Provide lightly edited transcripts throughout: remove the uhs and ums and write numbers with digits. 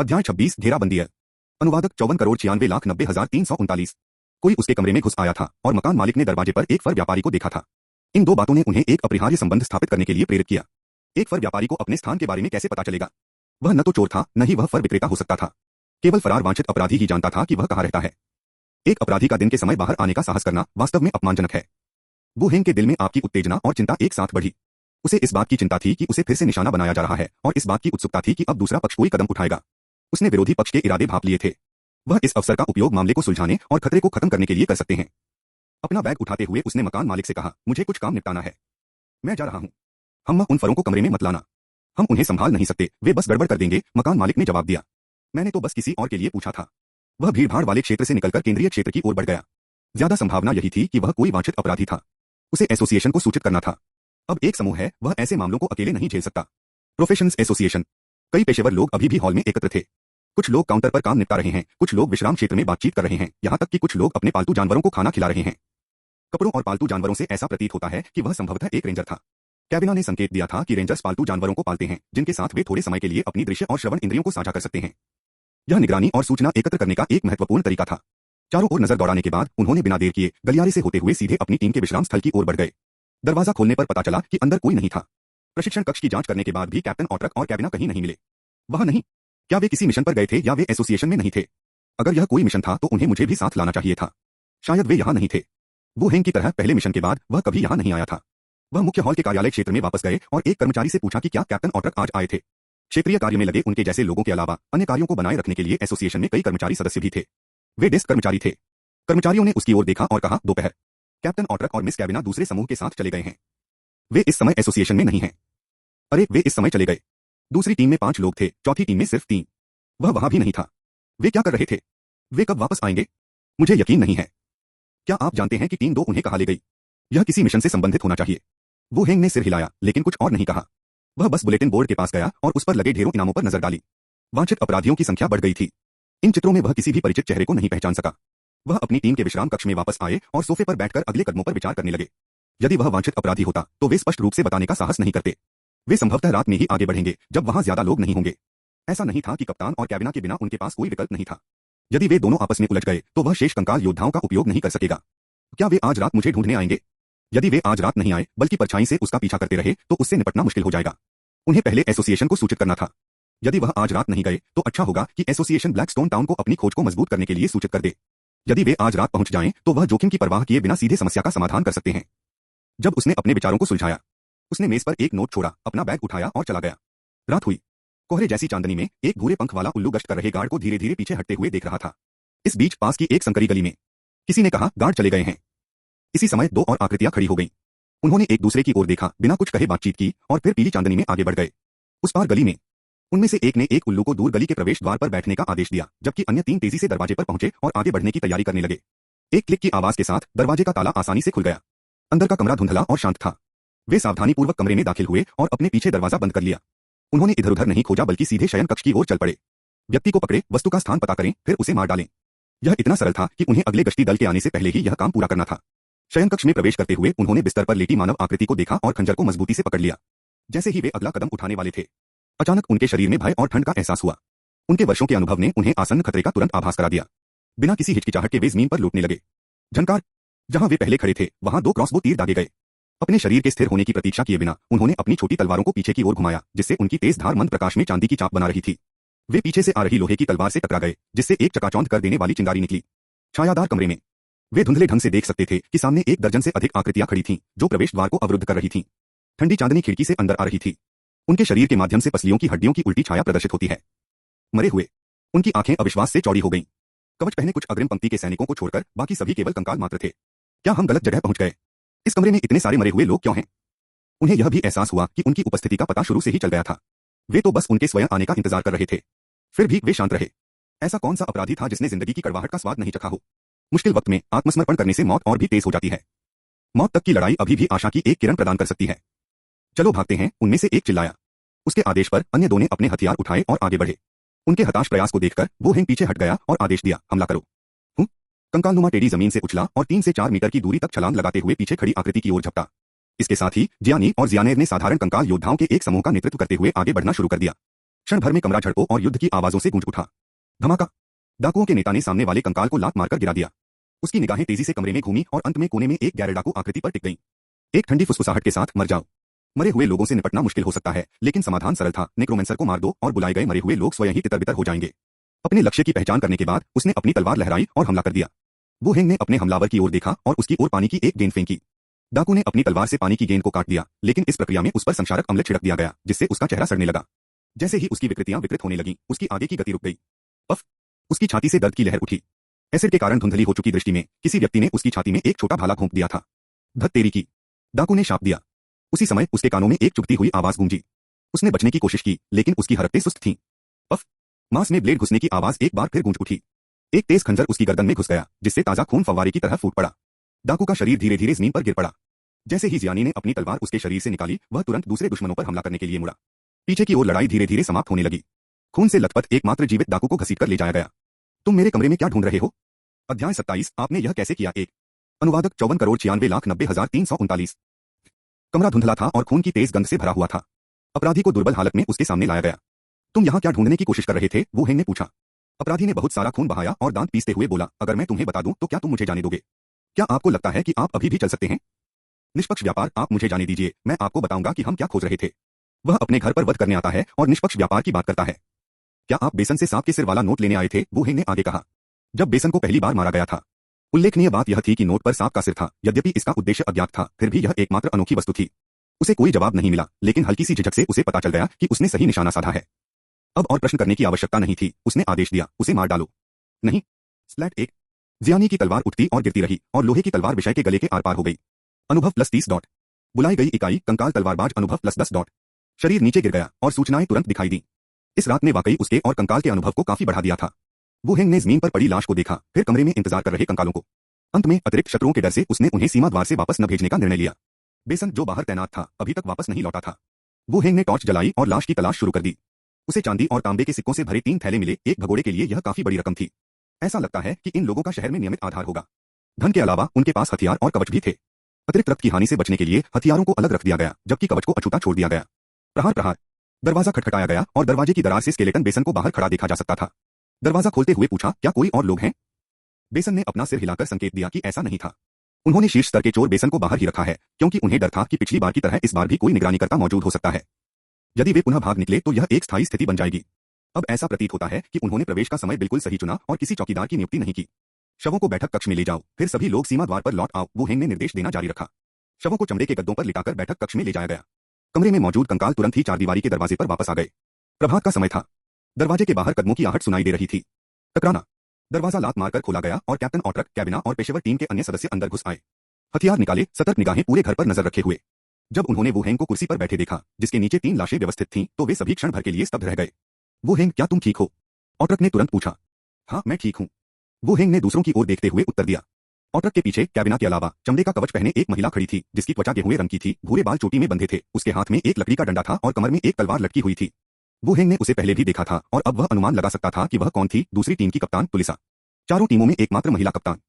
अध्याय 26 घेराबंदी है। अनुवादक 54,96,90,339। कोई उसके कमरे में घुस आया था और मकान मालिक ने दरवाजे पर एक फर व्यापारी को देखा था। इन दो बातों ने उन्हें एक अपरिहार्य संबंध स्थापित करने के लिए प्रेरित किया। एक फर व्यापारी को अपने स्थान के बारे में कैसे पता चलेगा? वह न तो चोर था, न ही वह फर विक्रेता हो सकता था। केवल फरार वांछित अपराधी ही जानता था कि वह कहाँ रहता है। एक अपराधी का दिन के समय बाहर आने का साहस करना वास्तव में अपमानजनक है। वू हेंग के दिल में आपकी उत्तेजना और चिंता एक साथ बढ़ी। उसे इस बात की चिंता थी कि उसे फिर से निशाना बनाया जा रहा है और इस बात की उत्सुकता थी कि अब दूसरा पक्ष कोई कदम उठाएगा। उसने विरोधी पक्ष के इरादे भांप लिए थे। वह इस अवसर का उपयोग मामले को सुलझाने और खतरे को खत्म करने के लिए कर सकते हैं। अपना बैग उठाते हुए उसने मकान मालिक से कहा, मुझे कुछ काम निपटाना है, मैं जा रहा हूँ। हम उन फरों को कमरे में मत लाना, हम उन्हें संभाल नहीं सकते, वे बस गड़बड़ कर देंगे। मकान मालिक ने जवाब दिया, मैंने तो बस किसी और के लिए पूछा था। वह भीड़भाड़ वाले क्षेत्र से निकलकर केंद्रीय क्षेत्र की ओर बढ़ गया। ज्यादा संभावना यही थी कि वह कोई वांछित अपराधी था। उसे एसोसिएशन को सूचित करना था। अब एक समूह है, वह ऐसे मामलों को अकेले नहीं झेल सकता। Professions association. कई पेशेवर लोग अभी भी हॉल में एकत्र थे। कुछ लोग काउंटर पर काम निपटा रहे हैं, कुछ लोग विश्राम क्षेत्र में बातचीत कर रहे हैं, यहाँ तक कि कुछ लोग अपने पालतू जानवरों को खाना खिला रहे हैं। कपड़ों और पालतू जानवरों से ऐसा प्रतीत होता है कि वह संभवतः एक रेंजर था। कैबिना ने संकेत दिया था कि रेंजर्स पालतू जानवरों को पालते हैं, जिनके साथ वे थोड़े समय के लिए अपनी दृश्य और श्रवण इंद्रियों को साझा कर सकते हैं। यह निगरानी और सूचना एकत्र करने का एक महत्वपूर्ण तरीका था। चारों ओर नजर दौड़ाने के बाद उन्होंने बिना देर किए गलियारे से होते हुए सीधे अपनी टीम के विश्राम स्थल की ओर बढ़ गए। दरवाजा खोलने पर पता चला कि अंदर कोई नहीं था। प्रशिक्षण कक्ष की जांच करने के बाद भी कैप्टन ऑट्रक और कैबिना कहीं नहीं मिले। वह नहीं। क्या वे किसी मिशन पर गए थे या वे एसोसिएशन में नहीं थे? अगर यह कोई मिशन था तो उन्हें मुझे भी साथ लाना चाहिए था। शायद वे यहाँ नहीं थे। वो हेंग की तरह पहले मिशन के बाद वह कभी यहाँ नहीं आया था। वह मुख्य हॉल के कार्यालय क्षेत्र में वापस गए और एक कर्मचारी से पूछा कि क्या कैप्टन ऑट्रक आज आए थे। क्षेत्रीय कार्य में लगे उनके जैसे लोगों के अलावा अन्य कार्यों को बनाए रखने के लिए एसोसिएशन में कई कर्मचारी सदस्य भी थे। वे डेस्क कर्मचारी थे। कर्मचारियों ने उसकी ओर देखा और कहा, दोपहर। कैप्टन ऑट्रक और मिस कैबिना दूसरे समूह के साथ चले गए हैं। वे इस समय एसोसिएशन में नहीं हैं। अरे, वे इस समय चले गए। दूसरी टीम में 5 लोग थे, चौथी टीम में सिर्फ 3। वह वहां भी नहीं था। वे क्या कर रहे थे? वे कब वापस आएंगे? मुझे यकीन नहीं है। क्या आप जानते हैं कि टीम 2 उन्हें कहाँ ले गई? यह किसी मिशन से संबंधित होना चाहिए। वो हेंग ने सिर हिलाया, लेकिन कुछ और नहीं कहा। वह बस बुलेटिन बोर्ड के पास गया और उस पर लगे ढेरों इनामों पर नजर डाली। वांछित अपराधियों की संख्या बढ़ गई थी। इन चित्रों में वह किसी भी परिचित चेहरे को नहीं पहचान सका। वह अपनी टीम के विश्राम कक्ष में वापस आए और सोफे पर बैठकर अगले कदमों पर विचार करने लगे। यदि वह वांछित अपराधी होता तो वे स्पष्ट रूप से बताने का साहस नहीं करते। वे संभवतः रात में ही आगे बढ़ेंगे, जब वहां ज्यादा लोग नहीं होंगे। ऐसा नहीं था कि कप्तान और कैबिना के बिना उनके पास कोई विकल्प नहीं था। यदि वे दोनों आपस में उलझ गए तो वह शेष कंकाल योद्धाओं का उपयोग नहीं कर सकेगा। क्या वे आज रात मुझे ढूंढने आएंगे? यदि वे आज रात नहीं आए बल्कि परछाई से उसका पीछा करते रहे तो उससे निपटना मुश्किल हो जाएगा। उन्हें पहले एसोसिएशन को सूचित करना था। यदि वह आज रात नहीं गए तो अच्छा होगा कि एसोसिएशन ब्लैकस्टोन टाउन को अपनी खोज को मजबूत करने के लिए सूचित कर दे। यदि वे आज रात पहुंच जाएं तो वह जोखिम की परवाह किए बिना सीधे समस्या का समाधान कर सकते हैं। जब उसने अपने विचारों को सुलझाया, उसने मेज पर एक नोट छोड़ा, अपना बैग उठाया और चला गया। रात हुई। कोहरे जैसी चांदनी में एक भूरे पंख वाला उल्लू गश्त कर रहे गार्ड को धीरे धीरे पीछे हटते हुए देख रहा था। इस बीच पास की एक संकरी गली में किसी ने कहा, गार्ड चले गए हैं। इसी समय 2 और आकृतियां खड़ी हो गईं। उन्होंने एक दूसरे की ओर देखा, बिना कुछ कहे बातचीत की और फिर पीली चांदनी में आगे बढ़ गए। उस पार गली में उनमें से एक ने एक उल्लू को दूर गली के प्रवेश द्वार पर बैठने का आदेश दिया, जबकि अन्य 3 तेजी से दरवाजे पर पहुंचे और आगे बढ़ने की तैयारी करने लगे। एक क्लिक की आवाज के साथ दरवाजे का ताला आसानी से खुल गया। अंदर का कमरा धुंधला और शांत था। वे सावधानीपूर्वक कमरे में दाखिल हुए और अपने पीछे दरवाजा बंद कर लिया। उन्होंने इधर उधर नहीं खोजा बल्कि सीधे शयन कक्ष की ओर चल पड़े। व्यक्ति को पकड़े, वस्तु का स्थान पता करें, फिर उसे मार डालें। यह इतना सरल था कि उन्हें अगले गश्ती दल के आने से पहले ही यह काम पूरा करना था। शयन कक्ष में प्रवेश करते हुए उन्होंने बिस्तर पर लेटी मानव आकृति को देखा और खंजर को मजबूती से पकड़ लिया। जैसे ही वे अगला कदम उठाने वाले थे, अचानक उनके शरीर में भय और ठंड का एहसास हुआ। उनके वर्षों के अनुभव ने उन्हें आसन्न खतरे का तुरंत आभास करा दिया। बिना किसी हिचकिचाहट के वे जमीन पर लौटने लगे। झनकार। जहां वे पहले खड़े थे वहां 2 क्रॉसबो तीर दागे गए। अपने शरीर के स्थिर होने की प्रतीक्षा किए बिना उन्होंने अपनी छोटी तलवारों को पीछे की ओर घुमाया, जिससे उनकी तेज धार मंद प्रकाश में चांदी की चाप बना रही थी। वे पीछे से आ रही लोहे की तलवार से टकरा गए, जिससे एक चकाचौंध कर देने वाली चिंगारी निकली। छायादार कमरे में वे धुंधले ढंग से देख सकते थे कि सामने 1 दर्जन से अधिक आकृतियां खड़ी थीं, जो प्रवेश द्वार को अवरुद्ध कर रही थीं। ठंडी चांदनी खिड़की से अंदर आ रही थी। उनके शरीर के माध्यम से पसलियों की हड्डियों की उल्टी छाया प्रदर्शित होती है। मरे हुए। उनकी आंखें अविश्वास से चौड़ी हो गईं। कवच पहने कुछ अग्रिम पंक्ति के सैनिकों को छोड़कर बाकी सभी केवल कंकाल मात्र थे। क्या हम गलत जगह पहुंच गए? इस कमरे में इतने सारे मरे हुए लोग क्यों हैं? उन्हें यह भी एहसास हुआ कि उनकी उपस्थिति का पता शुरू से ही चल गया था। वे तो बस उनके स्वयं आने का इंतजार कर रहे थे। फिर भी वे शांत रहे। ऐसा कौन सा अपराधी था जिसने जिंदगी की कड़वाहट का स्वाद नहीं चखा हो? मुश्किल वक्त में आत्मसमर्पण करने से मौत और भी तेज हो जाती है। मौत तक की लड़ाई अभी भी आशा की एक किरण प्रदान कर सकती है। चलो भागते हैं, उनमें से एक चिल्लाया। उसके आदेश पर अन्य 2 ने अपने हथियार उठाए और आगे बढ़े। उनके हताश प्रयास को देखकर वो हेंग पीछे हट गया और आदेश दिया, हमला करो। कंकालनुमा टेडी जमीन से उछला और 3 से 4 मीटर की दूरी तक छलांग लगाते हुए पीछे खड़ी आकृति की ओर झपटा। इसके साथ ही जियानी और जियानेर ने साधारण कंकाल योद्धाओं के एक समूह का नेतृत्व करते हुए आगे बढ़ना शुरू कर दिया। क्षण भर में कमरा झड़पों और युद्ध की आवाजों से गूंज उठा। धमाका। डाकुओं के नेता ने सामने वाले कंकाल को लात मारकर गिरा दिया। उसकी निगाहें तेजी से कमरे में घूमी और अंत में कोने में एक गैर डाकू आकृति पर टिक गईं। एक ठंडी फुसफुसाहट के साथ, मर जाओ। मरे हुए लोगों से निपटना मुश्किल हो सकता है, लेकिन समाधान सरल था। नेक्रोमेंसर को मार दो और बुलाए गए मरे हुए लोग स्वयं ही तितर-बितर हो जाएंगे। अपने लक्ष्य की पहचान करने के बाद उसने अपनी तलवार लहराई और हमला कर दिया। वू हेंग ने अपने हमलावर की ओर देखा और उसकी ओर पानी की एक गेंद फेंकी। डाकू ने अपनी तलवार से पानी की गेंद को काट दिया, लेकिन इस प्रक्रिया में उस पर संक्षारक अम्ल छिड़क दिया गया, जिससे उसका चेहरा सड़ने लगा। जैसे ही उसकी विकृतियां विकृत होने लगीं, उसकी आगे की गति रुक गई। पफ! उसकी छाती से दर्द की लहर उठी। एसिड के कारण धुंधली हो चुकी दृष्टि में किसी व्यक्ति ने उसकी छाती में एक छोटा भाला घोंप दिया था। धत तेरी की! डाकू ने शाप दिया। उसी समय उसके कानों में एक चुभती हुई आवाज गूंजी। उसने बचने की कोशिश की, लेकिन उसकी हरकतें सुस्त थीं। पफ! मांस में ब्लेड घुसने की आवाज एक बार फिर गूंज उठी। एक तेज खंजर उसकी गर्दन में घुस गया, जिससे ताजा खून फव्वारे की तरह फूट पड़ा। डाकू का शरीर धीरे धीरे जमीन पर गिर पड़ा। जैसे ही जियानी ने अपनी तलवार उसके शरीर से निकाली, वह तुरंत दूसरे दुश्मनों पर हमला करने के लिए मुड़ा। पीछे की ओर लड़ाई धीरे धीरे समाप्त होने लगी। खून से लथपथ एकमात्र जीवित डाकू को घसीटकर ले जाया गया। तुम मेरे कमरे में क्या ढूंढ रहे हो? अध्याय 27। आपने यह कैसे किया? एक अनुवादक 54,96,90,339। कमरा धुंधला था और खून की तेज गंध से भरा हुआ था। अपराधी को दुर्बल हालत में उसके सामने लाया गया। तुम यहाँ क्या ढूंढने की कोशिश कर रहे थे? वू हेंग ने पूछा। अपराधी ने बहुत सारा खून बहाया और दांत पीसते हुए बोला, अगर मैं तुम्हें बता दूं तो क्या तुम मुझे जाने दोगे? क्या आपको लगता है कि आप अभी भी चल सकते हैं? निष्पक्ष व्यापार, आप मुझे जाने दीजिए, मैं आपको बताऊंगा कि हम क्या खोज रहे थे। वह अपने घर पर वध करने आता है और निष्पक्ष व्यापार की बात करता है। क्या आप बेसन से सांप के सिर वाला नोट लेने आए थे? वू हेंग ने आगे कहा। जब बेसन को पहली बार मारा गया था। उल्लेखनीय बात यह थी कि नोट पर सांप का सिर था। यद्यपि इसका उद्देश्य अज्ञात था, फिर भी यह एकमात्र अनोखी वस्तु थी। उसे कोई जवाब नहीं मिला, लेकिन हल्की सी झिझक से उसे पता चल गया कि उसने सही निशाना साधा है। अब और प्रश्न करने की आवश्यकता नहीं थी। उसने आदेश दिया, उसे मार डालो। नहीं। स्लैट 1। जियानी की तलवार उठती और गिरती रही और लोहे की तलवार विषय के गले के आर पार हो गई। अनुभव +30 डॉट। बुलाई गई इकाई कंकाल तलवारबाज अनुभव +10 डॉट। शरीर नीचे गिर गया और सूचनाएं तुरंत दिखाई दी। इस रात ने वाकई उसके और कंकाल के अनुभव को काफी बढ़ा दिया था। वू हेंग ने जमीन पर पड़ी लाश को देखा, फिर कमरे में इंतजार कर रहे कंकालों को। अंत में अतिरिक्त शत्रुओं के डर से उसने उन्हें सीमा द्वार से वापस न भेजने का निर्णय लिया। बेसन, जो बाहर तैनात था, अभी तक वापस नहीं लौटा था। वू हेंग ने टॉर्च जलाई और लाश की तलाश शुरू कर दी। उसे चांदी और तांबे के सिक्कों से भरे 3 थैले मिले। एक भगोड़े के लिए यह काफी बड़ी रकम थी। ऐसा लगता है कि इन लोगों का शहर में नियमित आधार होगा। धन के अलावा उनके पास हथियार और कवच भी थे। अतिरिक्त रक्त की हानि से बचने के लिए हथियारों को अलग रख दिया गया, जबकि कवच को अछूता छोड़ दिया गया। प्रहार प्रहार। दरवाजा खटखटाया गया और दरवाजे की दरार से स्केलेटन बेसन को बाहर खड़ा देखा जा सकता था। दरवाजा खोलते हुए पूछा, क्या कोई और लोग हैं? बेसन ने अपना सिर हिलाकर संकेत दिया कि ऐसा नहीं था। उन्होंने शीर्ष स्तर के चोर बेसन को बाहर ही रखा है, क्योंकि उन्हें डर था कि पिछली बार की तरह इस बार भी कोई निगरानीकर्ता मौजूद हो सकता है। यदि वे पुनः भाग निकले तो यह एक स्थायी स्थिति बन जाएगी। अब ऐसा प्रतीत होता है कि उन्होंने प्रवेश का समय बिल्कुल सही चुना और किसी चौकीदार की नियुक्ति नहीं की। शवों को बैठक कक्ष में ले जाओ, फिर सभी लोग सीमा द्वार पर लौट आओ। वू हेंग ने निर्देश देना जारी रखा। शवों को चमड़े के गद्दों पर लिटाकर बैठक कक्ष में ले जाया गया। कमरे में मौजूद कंकाल तुरंत ही चारदीवारी के दरवाजे पर वापस आ गए। प्रभात का समय था। दरवाजे के बाहर कदमों की आहट सुनाई दे रही थी। टकराना। दरवाजा लात मारकर खोला गया और कैप्टन ऑट्रक, कैबिना और पेशेवर टीम के अन्य सदस्य अंदर घुस आए। हथियार निकाले, सतर्क निगाहें पूरे घर पर नजर रखे हुए। जब उन्होंने वू हेंग को कुर्सी पर बैठे देखा, जिसके नीचे 3 लाशें व्यवस्थित थीं, तो वे सभी क्षण भर के लिए स्तब्ध रह गए। वू हेंग, क्या तुम ठीक हो? ऑट्रक ने तुरंत पूछा। हाँ, मैं ठीक हूँ। वू हेंग ने दूसरों की ओर देखते हुए उत्तर दिया। ऑट्रक के पीछे कैबिना के अलावा चमड़े का कवच पहने एक महिला खड़ी थी, जिसकी त्वचा गेहुए रंग की थी, भूरे बाल चोटी में बंधे थे, उसके हाथ में एक लकड़ी का डंडा था और कमर में एक तलवार लटकी हुई थी। वू हेंग ने उसे पहले भी देखा था और अब वह अनुमान लगा सकता था कि वह कौन थी। दूसरी टीम की कप्तान तुलिसा। चारों टीमों में एकमात्र महिला कप्तान।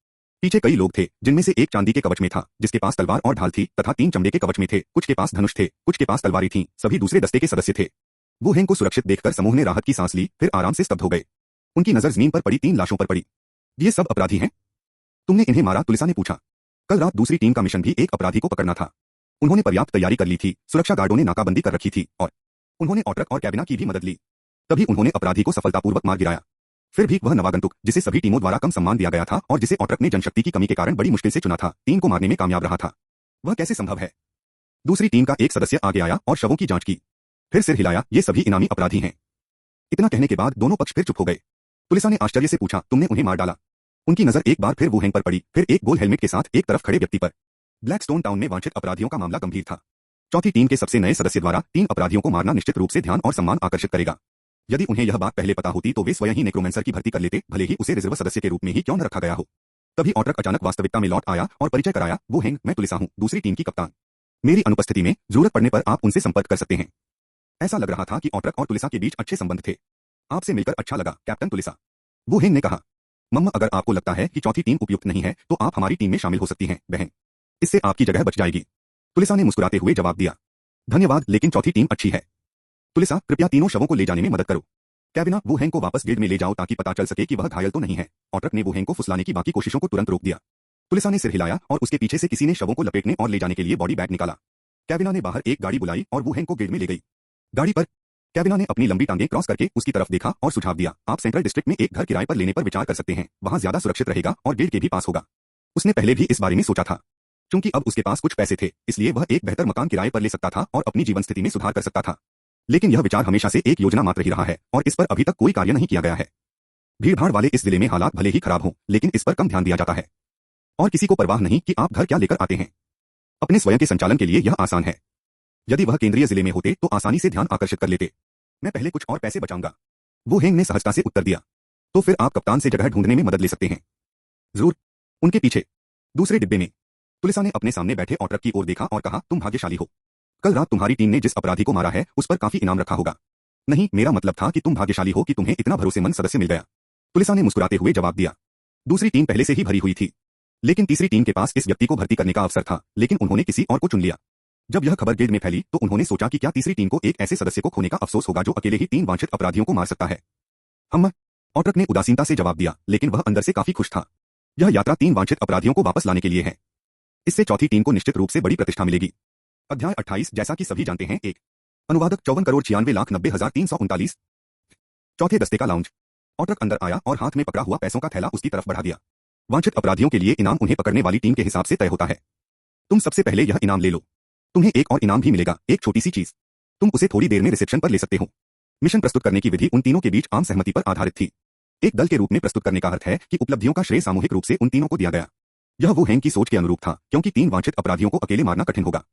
पीछे कई लोग थे, जिनमें से एक चांदी के कवच में था, जिसके पास तलवार और ढाल थी, तथा 3 चमड़े के कवच में थे, कुछ के पास धनुष थे, कुछ के पास तलवारें थीं, सभी दूसरे दस्ते के सदस्य थे। वू हेंग को सुरक्षित देखकर समूह ने राहत की सांस ली, फिर आराम से स्तब्ध हो गए। उनकी नजर जमीन पर पड़ी 3 लाशों पर पड़ी। ये सब अपराधी हैं? तुमने इन्हें मारा? तुलिसा ने पूछा। कल रात दूसरी टीम का मिशन भी एक अपराधी को पकड़ना था। उन्होंने पर्याप्त तैयारी कर ली थी, सुरक्षा गार्डों ने नाकाबंदी कर रखी थी और उन्होंने ऑट्रक और कैबिना की भी मदद ली। तभी उन्होंने अपराधी को सफलतापूर्वक मार गिराया। फिर भी वह नवागंतुक, जिसे सभी टीमों द्वारा कम सम्मान दिया गया था और जिसे ऑट्रक ने जनशक्ति की कमी के कारण बड़ी मुश्किल से चुना था, टीम को मारने में कामयाब रहा था। वह कैसे संभव है? दूसरी टीम का एक सदस्य आगे आया और शवों की जांच की, फिर सिर हिलाया। ये सभी इनामी अपराधी हैं। इतना कहने के बाद दोनों पक्ष फिर चुप हो गए। तुलिसा ने आश्चर्य से पूछा, तुमने उन्हें मार डाला? उनकी नजर एक बार फिर वू हेंग पर पड़ी, फिर एक गोल हेलमेट के साथ एक तरफ खड़े व्यक्ति पर। ब्लैकस्टोन टाउन में वांछित अपराधियों का मामला गंभीर था। चौथी टीम के सबसे नए सदस्य द्वारा 3 अपराधियों को मारना निश्चित रूप से ध्यान और सम्मान आकर्षित करेगा। यदि उन्हें यह बात पहले पता होती तो वे स्वयं ही नेक्रोमेंसर की भर्ती कर लेते, भले ही उसे रिजर्व सदस्य के रूप में ही क्यों न रखा गया हो। तभी ऑट्रक अचानक वास्तविकता में लौट आया और परिचय कराया। वू हेंग, मैं तुलिसा हूँ, दूसरी टीम की कप्तान। मेरी अनुपस्थिति में जरूरत पड़ने पर आप उनसे संपर्क कर सकते हैं। ऐसा लग रहा था कि ऑट्रक और तुलिसा के बीच अच्छे संबंध थे। आपसे मिलकर अच्छा लगा, कैप्टन तुलिसा। वू हेंग ने कहा। मम्मा, अगर आपको लगता है कि चौथी टीम उपयुक्त नहीं है तो आप हमारी टीम में शामिल हो सकती हैं, बहन। इससे आपकी जगह बच जाएगी। तुलिसा ने मुस्कुराते हुए जवाब दिया। धन्यवाद, लेकिन चौथी टीम अच्छी है। तुलिसा, कृपया तीनों शवों को ले जाने में मदद करो। कैविना, वू हेंग को वापस गिल्ड में ले जाओ ताकि पता चल सके कि वह घायल तो नहीं है। ऑट्रक ने वू हेंग को फुसलाने की बाकी कोशिशों को तुरंत रोक दिया। तुलिसा ने सिर हिलाया और उसके पीछे से किसी ने शवों को लपेटने और ले जाने के लिए बॉडी बैग निकाला। कैविना ने बाहर एक गाड़ी बुलाई और वू हेंग को गिल्ड में ले गई। गाड़ी पर कैविना ने अपनी लंबी टांगें क्रॉस करके उसकी तरफ देखा और सुझाव दिया, आप सेंट्रल डिस्ट्रिक्ट में एक घर किराए पर लेने पर विचार कर सकते हैं, वहां ज्यादा सुरक्षित रहेगा और गिल्ड के भी पास होगा। उसने पहले भी इस बारे में सोचा था। क्योंकि अब उसके पास कुछ पैसे थे, इसलिए वह एक बेहतर मकान किराए पर ले सकता था और अपनी जीवन स्थिति में सुधार कर सकता था। लेकिन यह विचार हमेशा से एक योजना मात्र ही रहा है और इस पर अभी तक कोई कार्य नहीं किया गया है। भीड़भाड़ वाले इस जिले में हालात भले ही खराब हों, लेकिन इस पर कम ध्यान दिया जाता है और किसी को परवाह नहीं कि आप घर क्या लेकर आते हैं। अपने स्वयं के संचालन के लिए यह आसान है। यदि वह केंद्रीय जिले में होते तो आसानी से ध्यान आकर्षित कर लेते। मैं पहले कुछ और पैसे बचाऊंगा, वो हेंग ने सहजता से उत्तर दिया। तो फिर आप कप्तान से जगह ढूंढने में मदद ले सकते हैं। जरूर। उनके पीछे दूसरे डिब्बे में तुलिसा ने अपने सामने बैठे ऑट्रक की ओर देखा और कहा, तुम भाग्यशाली हो। कल रात तुम्हारी टीम ने जिस अपराधी को मारा है उस पर काफी इनाम रखा होगा। नहीं, मेरा मतलब था कि तुम भाग्यशाली हो कि तुम्हें इतना भरोसेमंद सदस्य मिल गया। तुलिसा ने मुस्कुराते हुए जवाब दिया। दूसरी टीम पहले से ही भरी हुई थी, लेकिन तीसरी टीम के पास इस व्यक्ति को भर्ती करने का अवसर था, लेकिन उन्होंने किसी और को चुन लिया। जब यह खबर गिल्ड में फैली तो उन्होंने सोचा कि क्या तीसरी टीम को एक ऐसे सदस्य को खोने का अफसोस होगा जो अकेले ही 3 वांछित अपराधियों को मार सकता है। हम ऑट्रक ने उदासीनता से जवाब दिया, लेकिन वह अंदर से काफी खुश था। यह यात्रा 3 वांछित अपराधियों को वापस लाने के लिए है। इससे चौथी टीम को निश्चित रूप से बड़ी प्रतिष्ठा मिलेगी। अध्याय 28, जैसा कि सभी जानते हैं, एक अनुवादक 54,96,90,339। चौथे दस्ते का लाउंज। ऑट्रक अंदर आया और हाथ में पकड़ा हुआ पैसों का थैला उसकी तरफ बढ़ा दिया। वांछित अपराधियों के लिए इनाम उन्हें पकड़ने वाली टीम के हिसाब से तय होता है। तुम सबसे पहले यह इनाम ले लो। तुम्हें एक और इनाम भी मिलेगा, एक छोटी सी चीज। तुम उसे थोड़ी देर में रिसेप्शन पर ले सकते हो। मिशन प्रस्तुत करने की विधि उन तीनों के बीच आम सहमति पर आधारित थी। एक दल के रूप में प्रस्तुत करने का अर्थ है कि उपलब्धियों का श्रेय सामूहिक रूप से उन तीनों को दिया गया। यह वो हेंग की सोच के अनुरूप था, क्योंकि 3 वांछित अपराधियों को अकेले मारना कठिन होगा।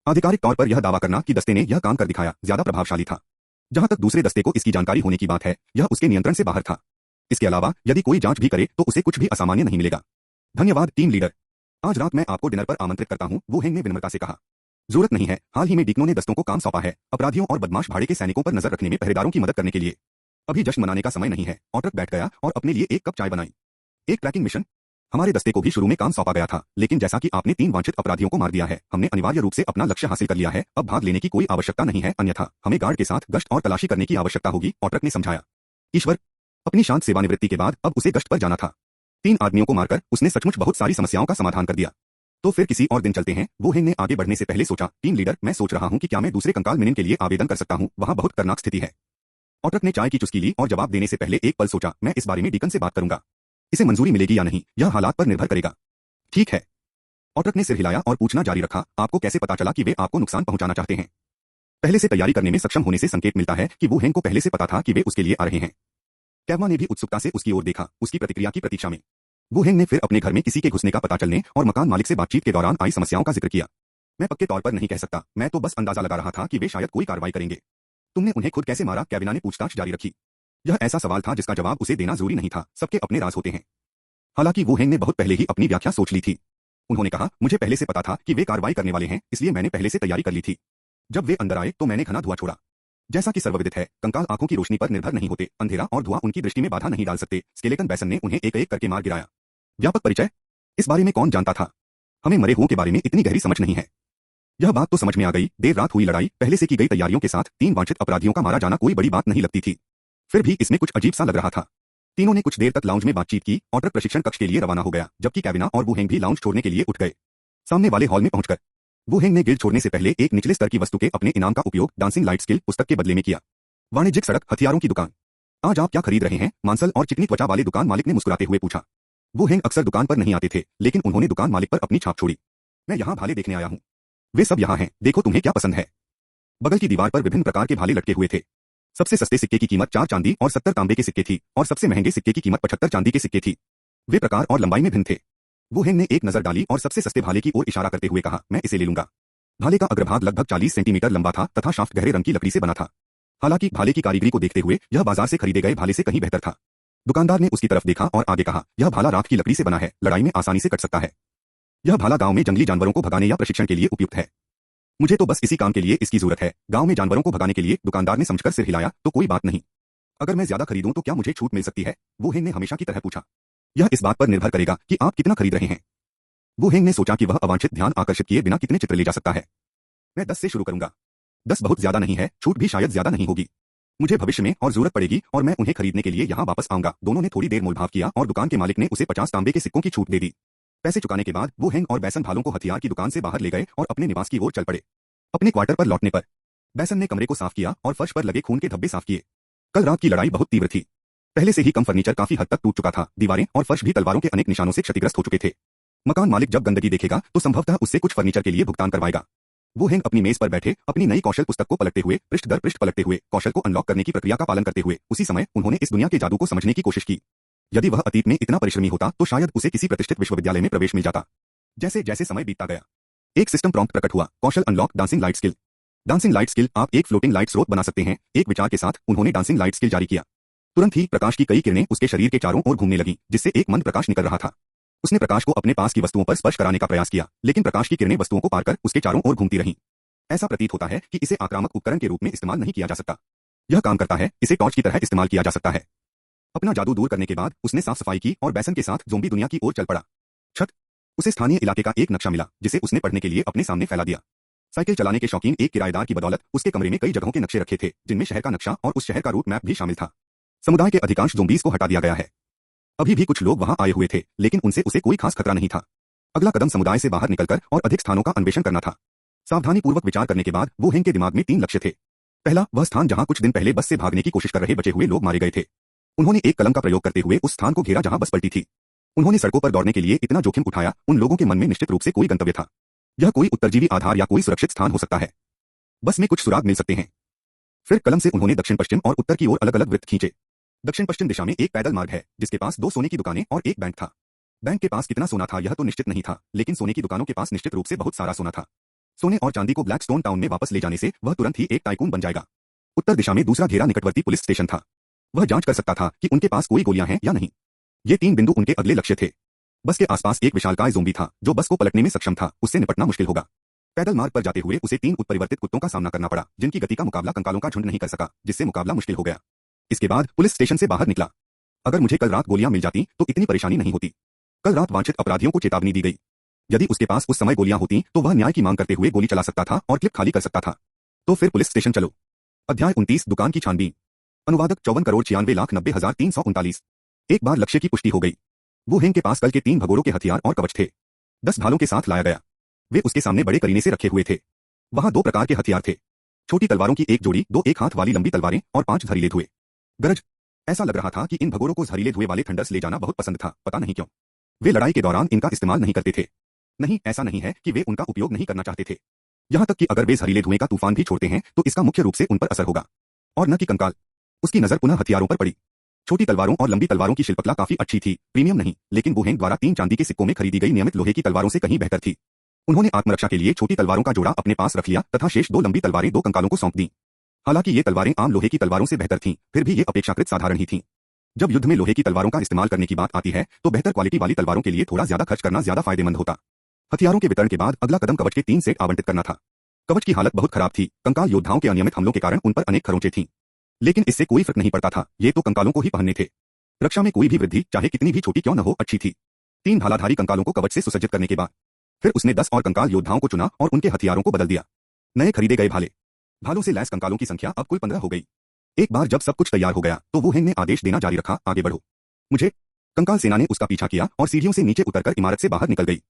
आधिकारिक तौर पर यह दावा करना कि दस्ते ने यह काम कर दिखाया ज्यादा प्रभावशाली था। जहां तक दूसरे दस्ते को इसकी जानकारी होने की बात है, यह उसके नियंत्रण से बाहर था। इसके अलावा यदि कोई जांच भी करे तो उसे कुछ भी असामान्य नहीं मिलेगा। धन्यवाद टीम लीडर, आज रात मैं आपको डिनर पर आमंत्रित करता हूं, वो हेंग ने विनम्रता से कहा। जरूरत नहीं है, हाल ही में डीकनो ने दस्तों को काम सौंपा है, अपराधियों और बदमाश भाड़े के सैनिकों पर नजर रखने में पहरेदारों की मदद करने के लिए। अभी जश्न मनाने का समय नहीं है। ऑट्रक बैठ गया और अपने लिए एक कप चाय बनाई। एक ट्रैकिंग मिशन। हमारे दस्ते को भी शुरू में काम सौंपा गया था, लेकिन जैसा कि आपने 3 वांछित अपराधियों को मार दिया है, हमने अनिवार्य रूप से अपना लक्ष्य हासिल कर लिया है। अब भाग लेने की कोई आवश्यकता नहीं है, अन्यथा हमें गार्ड के साथ गश्त और तलाशी करने की आवश्यकता होगी, ऑट्रक ने समझाया। ईश्वर, अपनी शांत सेवानिवृत्ति के बाद अब उसे गश्त पर जाना था। 3 आदमियों को मारकर उसने सचमुच बहुत सारी समस्याओं का समाधान कर दिया। तो फिर किसी और दिन चलते हैं, वो हेंग ने आगे बढ़ने से पहले सोचा। टीम लीडर, मैं सोच रहा हूं कि क्या मैं दूसरे कंकाल मिनन के लिए आवेदन कर सकता हूं, वहां बहुत खतरनाक स्थिति है। ऑट्रक ने चाय की चुस्की ली और जवाब देने से पहले एक पल सोचा, मैं इस बारे में डीकन से बात करूंगा। इसे मंजूरी मिलेगी या नहीं, यह हालात पर निर्भर करेगा। ठीक है। ऑट्रक ने सिर हिलाया और पूछना जारी रखा, आपको कैसे पता चला कि वे आपको नुकसान पहुंचाना चाहते हैं? पहले से तैयारी करने में सक्षम होने से संकेत मिलता है कि वो हेंग को पहले से पता था कि वे उसके लिए आ रहे हैं। कैवमा ने भी उत्सुकता से उसकी ओर देखा, उसकी प्रतिक्रिया की प्रतीक्षा में। वो हेंग ने फिर अपने घर में किसी के घुसने का पता चलने और मकान मालिक से बातचीत के दौरान आई समस्याओं का जिक्र किया। मैं पक्के तौर पर नहीं कह सकता, मैं तो बस अंदाजा लगा रहा था कि वे शायद कोई कार्रवाई करेंगे। तुमने उन्हें खुद कैसे मारा? कैविना ने पूछताछ जारी रखी। यह ऐसा सवाल था जिसका जवाब उसे देना जरूरी नहीं था, सबके अपने राज होते हैं। हालांकि वो हेंग ने बहुत पहले ही अपनी व्याख्या सोच ली थी। उन्होंने कहा, मुझे पहले से पता था कि वे कार्रवाई करने वाले हैं, इसलिए मैंने पहले से तैयारी कर ली थी। जब वे अंदर आए तो मैंने घना धुआं छोड़ा। जैसा कि सर्वविदित है, कंकाल आंखों की रोशनी पर निर्भर नहीं होते, अंधेरा और धुआं उनकी दृष्टि में बाधा नहीं डाल सकते। स्केलेटन बैसन ने उन्हें एक एक करके मार गिराया। व्यापक परिचय? इस बारे में कौन जानता था? हमें मरे हुओं के बारे में इतनी गहरी समझ नहीं है। यह बात तो समझ में आ गई, देर रात हुई लड़ाई, पहले से की गई तैयारियों के साथ 3 वांछित अपराधियों का मारा जाना कोई बड़ी बात नहीं लगती थी। फिर भी इसमें कुछ अजीब सा लग रहा था। तीनों ने कुछ देर तक लाउंज में बातचीत की। ऑट्रक प्रशिक्षण कक्ष के लिए रवाना हो गया, जबकि कैविना और वो हेंग भी लाउंज छोड़ने के लिए उठ गए। सामने वाले हॉल में पहुंचकर वो हेंग ने गिल्ड छोड़ने से पहले एक निचले स्तर की वस्तु के अपने इनाम का उपयोग डांसिंग लाइट स्किल पुस्तक के बदले में किया। वाणिज्यिक सड़क हथियारों की दुकान। आज आप क्या खरीद रहे हैं? मांसल और चिकनी त्वचा वाले दुकान मालिक ने मुस्कुराते हुए पूछा। वो हेंग अक्सर दुकान पर नहीं आते थे, लेकिन उन्होंने दुकान मालिक पर अपनी छाप छोड़ी। मैं यहाँ भाले देखने आया हूँ। वे सब यहाँ हैं, देखो तुम्हें क्या पसंद है। बगल की दीवार पर विभिन्न प्रकार के भाले लटके हुए थे। सबसे सस्ते सिक्के की कीमत 4 चांदी और 70 तांबे के सिक्के थी, और सबसे महंगे सिक्के की कीमत 75 चांदी के सिक्के थी। वे प्रकार और लंबाई में भिन्न थे। वो हेंग ने एक नजर डाली और सबसे सस्ते भाले की ओर इशारा करते हुए कहा, मैं इसे ले लूंगा। भाले का अग्रभाग लगभग 40 सेंटीमीटर लंबा था तथा शाफ्ट गहरे रंग की लकड़ी से बना था। हालांकि भाले की कारीगरी को देखते हुए यह बाजार से खरीदे गए भाले से कहीं बेहतर था। दुकानदार ने उसकी तरफ देखा और आगे कहा, यह भाला राख की लकड़ी से बना है, लड़ाई में आसानी से कट सकता है। यह भाला गांव में जंगली जानवरों को भगाने या प्रशिक्षण के लिए उपयुक्त है। मुझे तो बस इसी काम के लिए इसकी जरूरत है। गांव में जानवरों को भगाने के लिए? दुकानदार ने समझकर सिर हिलाया, तो कोई बात नहीं। अगर मैं ज्यादा खरीदूं तो क्या मुझे छूट मिल सकती है? वो हेंग ने हमेशा की तरह पूछा। यह इस बात पर निर्भर करेगा कि आप कितना खरीद रहे हैं। वो हेंग ने सोचा कि वह अवांछित ध्यान आकर्षित किए बिना कितने चित्र ले जा सकता है। मैं 10 से शुरू करूंगा। 10 बहुत ज्यादा नहीं है, छूट भी शायद ज्यादा नहीं होगी। मुझे भविष्य में और जरूरत पड़ेगी और मैं उन्हें खरीदने के लिए यहाँ वापस आऊंगा। दोनों ने थोड़ी देर मोलभाव किया और दुकान के मालिक ने उसे 50 तांबे के सिक्कों की छूट दे दी। पैसे चुकाने के बाद वो हेंग और बैसन भालों को हथियार की दुकान से बाहर ले गए और अपने निवास की ओर चल पड़े। अपने क्वार्टर पर लौटने पर बैसन ने कमरे को साफ किया और फर्श पर लगे खून के धब्बे साफ किए। कल रात की लड़ाई बहुत तीव्र थी। पहले से ही कम फर्नीचर काफी हद तक टूट चुका था, दीवारें और फर्श भी तलवारों के अनेक निशानों से क्षतिग्रस्त हो चुके थे। मकान मालिक जब गंदगी देखेगा तो संभवतः उससे कुछ फर्नीचर के लिए भुगतान करवाएगा। वो हेंग अपनी मेज पर बैठे अपनी नई कौशल पुस्तक को पलटते हुए पृष्ठ दर पृष्ठ पलटते हुए कौशल को अनलॉक करने की प्रक्रिया का पालन करते हुए उसी समय उन्होंने इस दुनिया के जादू को समझने की कोशिश की। यदि वह अतीत में इतना परिश्रमी होता तो शायद उसे किसी प्रतिष्ठित विश्वविद्यालय में प्रवेश मिल जाता। जैसे जैसे समय बीतता गया एक सिस्टम प्रॉम्प्ट प्रकट हुआ, कौशल unlock dancing light skill. Dancing light skill, आप एक फ्लोटिंग लाइट स्रोत बना सकते हैं। एक विचार के साथ उन्होंने डांसिंग लाइट स्किल जारी किया। तुरंत ही प्रकाश की कई किरणें उसके शरीर के चारों ओर घूमने लगी, जिससे एक मंद प्रकाश निकल रहा था। उसने प्रकाश को अपने पास की वस्तुओं पर स्पर्श कराने का प्रयास किया, लेकिन प्रकाश की किरणें वस्तुओं को पार कर उसके चारों ओर घूमती रहीं। ऐसा प्रतीत होता है कि इसे आक्रामक उपकरण के रूप में इस्तेमाल नहीं किया जा सकता। यह काम करता है, इसे टॉर्च की तरह इस्तेमाल किया जा सकता है। अपना जादू दूर करने के बाद उसने साफ सफाई की और बैसन के साथ ज़ोंबी दुनिया की ओर चल पड़ा। छत, उसे स्थानीय इलाके का एक नक्शा मिला जिसे उसने पढ़ने के लिए अपने सामने फैला दिया। साइकिल चलाने के शौकीन एक किराएदार की बदौलत उसके कमरे में कई जगहों के नक्शे रखे थे, जिनमें शहर का नक्शा और उस शहर का रूट मैप भी शामिल था। समुदाय के अधिकांश ज़ोंबीज को हटा दिया गया है। अभी भी कुछ लोग वहां आए हुए थे, लेकिन उनसे उसे कोई खास खतरा नहीं था। अगला कदम समुदाय से बाहर निकलकर और अधिक स्थानों का अन्वेषण करना था। सावधानीपूर्वक विचार करने के बाद वो हेंग के दिमाग में 3 लक्ष्य थे। पहला, वह स्थान जहां कुछ दिन पहले बस से भागने की कोशिश कर रहे बचे हुए लोग मारे गए थे। उन्होंने एक कलम का प्रयोग करते हुए उस स्थान को घेरा जहां बस पलटी थी। उन्होंने सड़कों पर दौड़ने के लिए इतना जोखिम उठाया, उन लोगों के मन में निश्चित रूप से कोई गंतव्य था। यह कोई उत्तरजीवी आधार या कोई सुरक्षित स्थान हो सकता है। बस में कुछ सुराग मिल सकते हैं। फिर कलम से उन्होंने दक्षिण पश्चिम और उत्तर की ओर अलग अलग वृत्त खींचे। दक्षिण पश्चिम दिशा में एक पैदल मार्ग है जिसके पास 2 सोने की दुकानें और एक बैंक था। बैंक के पास कितना सोना था यह तो निश्चित नहीं था, लेकिन सोने की दुकानों के पास निश्चित रूप से बहुत सारा सोना था। सोने और चांदी को ब्लैकस्टोन टाउन में वापस ले जाने से वह तुरंत ही एक टाइकून बन जाएगा। उत्तर दिशा में दूसरा घेरा निकटवर्ती पुलिस स्टेशन था। वह जांच कर सकता था कि उनके पास कोई गोलियां हैं या नहीं। ये 3 बिंदु उनके अगले लक्ष्य थे। बस के आसपास एक विशालकाय ज़ोंबी था जो बस को पलटने में सक्षम था, उससे निपटना मुश्किल होगा। पैदल मार्ग पर जाते हुए उसे 3 उत्परिवर्तित कुत्तों का सामना करना पड़ा, जिनकी गति का मुकाबला कंकालों का झुंड नहीं कर सका, जिससे मुकाबला मुश्किल हो गया। इसके बाद पुलिस स्टेशन से बाहर निकला। अगर मुझे कल रात गोलियां मिल जाती तो इतनी परेशानी नहीं होती। कल रात वांछित अपराधियों को चेतावनी दी गई। यदि उसके पास उस समय गोलियां होती तो वह न्याय की मांग करते हुए गोली चला सकता था और क्लिप खाली कर सकता था। तो फिर पुलिस स्टेशन चलो। अध्याय 29, दुकान की छानबीन। अनुवादक 54,96,9339। एक बार लक्ष्य की पुष्टि हो गई। वो हेंग के पास कल के 3 भगोड़ों के हथियार और कवच थे। 10 भालों के साथ लाया गया। वे उसके सामने बड़े करीने से रखे हुए थे। वहां 2 प्रकार के हथियार थे। छोटी तलवारों की एक जोड़ी, 2 एक हाथ वाली लंबी तलवारें और 5 जहरीले धुएं। गरज, ऐसा लग रहा था कि इन भगोड़ों को जहरीले धुएं वाले थंडर्स ले जाना बहुत पसंद था, पता नहीं क्यों। वे लड़ाई के दौरान इनका इस्तेमाल नहीं करते थे। नहीं, ऐसा नहीं है कि वे उनका उपयोग नहीं करना चाहते थे। यहां तक कि अगर वे जहरीले धुएं का तूफान भी छोड़ते हैं तो इसका मुख्य रूप से उन पर असर होगा, और न कि कंकाल। उसकी नजर पुनः हथियारों पर पड़ी। छोटी तलवारों और लंबी तलवारों की शिल्पकला काफी अच्छी थी, प्रीमियम नहीं, लेकिन वो हेंग द्वारा 3 चांदी के सिक्कों में खरीदी गई नियमित लोहे की तलवारों से कहीं बेहतर थी। उन्होंने आत्मरक्षा के लिए छोटी तलवारों का जोड़ा अपने पास रख लिया तथा शेष 2 लंबी तलवारें 2 कंकालों को सौंप दी। हालांकि ये तलवारें आम लोहे की तलवारों से बेहतर थीं, फिर भी ये अपेक्षाकृत साधारण ही थीं। जब युद्ध में लोहे की तलवारों का इस्तेमाल करने की बात आती है तो बेहतर क्वालिटी वाली तलवारों के लिए थोड़ा ज्यादा खर्च करना ज्यादा फायदेमंद होता। हथियारों के वितरण के बाद अगला कदम कवच के 3 सेट आवंटित करना था। कवच की हालत बहुत खराब थी। कंकाल योद्धाओं के अनियमित हमलों के कारण उन पर अनेक खरोंचें थीं, लेकिन इससे कोई फर्क नहीं पड़ता था, ये तो कंकालों को ही पहनने थे। रक्षा में कोई भी वृद्धि, चाहे कितनी भी छोटी क्यों न हो, अच्छी थी। 3 भालाधारी कंकालों को कवच से सुसज्जित करने के बाद फिर उसने 10 और कंकाल योद्धाओं को चुना और उनके हथियारों को बदल दिया। नए खरीदे गए भालों से लैस कंकालों की संख्या अब कुल 15 हो गई। एक बार जब सब कुछ तैयार हो गया तो वो हेंग ने आदेश देना जारी रखा, आगे बढ़ो। मुझे। कंकाल सेना ने उसका पीछा किया और सीढ़ियों से नीचे उतरकर इमारत से बाहर निकल गई।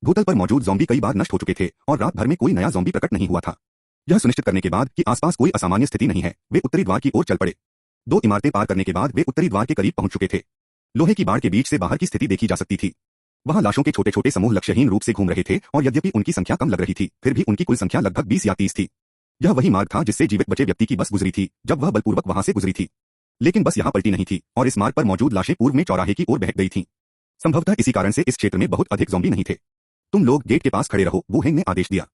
भूतल पर मौजूद ज़ॉम्बी कई बार नष्ट हो चुके थे और रात भर में कोई नया ज़ॉम्बी प्रकट नहीं हुआ था। यह सुनिश्चित करने के बाद कि आसपास कोई असामान्य स्थिति नहीं है, वे उत्तरी द्वार की ओर चल पड़े। 2 इमारतें पार करने के बाद वे उत्तरी द्वार के करीब पहुंच चुके थे। लोहे की बाड़ के बीच से बाहर की स्थिति देखी जा सकती थी। वहां लाशों के छोटे छोटे समूह लक्ष्यहीन रूप से घूम रहे थे और यद्यपि उनकी संख्या कम लग रही थी, फिर भी उनकी कुल संख्या लगभग 20 या 30 थी। यह वही मार्ग था जिससे जीवित बचे व्यक्ति की बस गुजरी थी जब वह बलपूर्वक वहां से गुजरी थी। लेकिन बस यहां पलटी नहीं थी और इस मार्ग पर मौजूद लाशें पूर्व में चौराहे की ओर बहक गई थीं। संभवतः इसी कारण से इस क्षेत्र में बहुत अधिक ज़ॉम्बी नहीं थे। तुम लोग गेट के पास खड़े रहो, वो हेंग ने आदेश दिया।